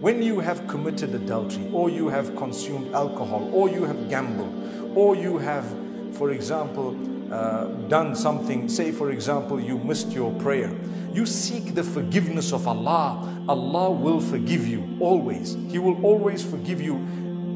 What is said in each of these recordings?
When you have committed adultery, or you have consumed alcohol, or you have gambled, or you have, for example, done something, say for example, you missed your prayer, you seek the forgiveness of Allah. Allah will forgive you always. He will always forgive you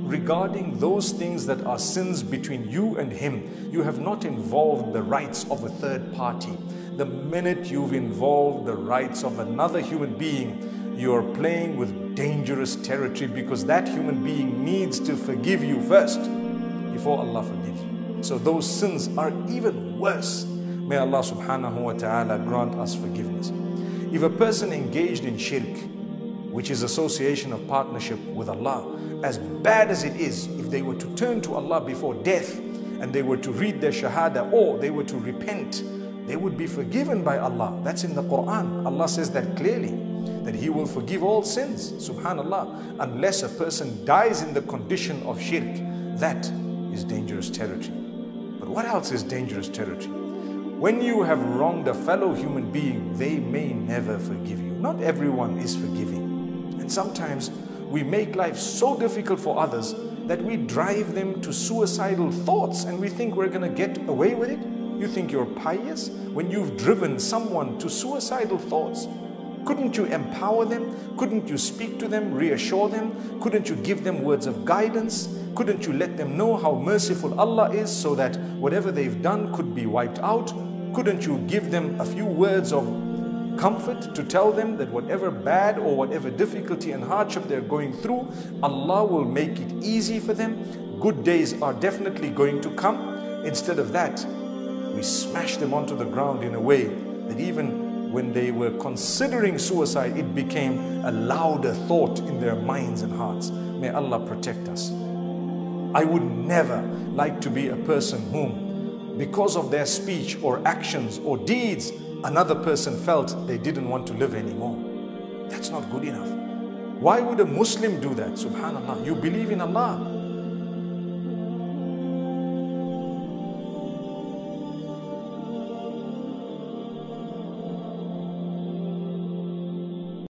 regarding those things that are sins between you and Him. You have not involved the rights of a third party. The minute you've involved the rights of another human being, you are playing with dangerous territory, because that human being needs to forgive you first before Allah forgives you. So those sins are even worse. May Allah subhanahu wa ta'ala grant us forgiveness. If a person engaged in shirk, which is association of partnership with Allah, as bad as it is, if they were to turn to Allah before death and they were to read their shahada, or they were to repent, they would be forgiven by Allah. That's in the Quran. Allah says that clearly, that He will forgive all sins, subhanallah, unless a person dies in the condition of shirk. That is dangerous territory. But what else is dangerous territory? When you have wronged a fellow human being, they may never forgive you. Not everyone is forgiving. And sometimes we make life so difficult for others that we drive them to suicidal thoughts, and we think we're going to get away with it. You think you're pious when you've driven someone to suicidal thoughts? Couldn't you empower them? Couldn't you speak to them, reassure them? Couldn't you give them words of guidance? Couldn't you let them know how merciful Allah is, so that whatever they've done could be wiped out? Couldn't you give them a few words of comfort to tell them that whatever bad or whatever difficulty and hardship they're going through, Allah will make it easy for them? Good days are definitely going to come. Instead of that, we smash them onto the ground in a way that even when they were considering suicide, it became a louder thought in their minds and hearts. May Allah protect us. I would never like to be a person whom, because of their speech or actions or deeds, another person felt they didn't want to live anymore. That's not good enough. Why would a Muslim do that? Subhanallah, you believe in Allah.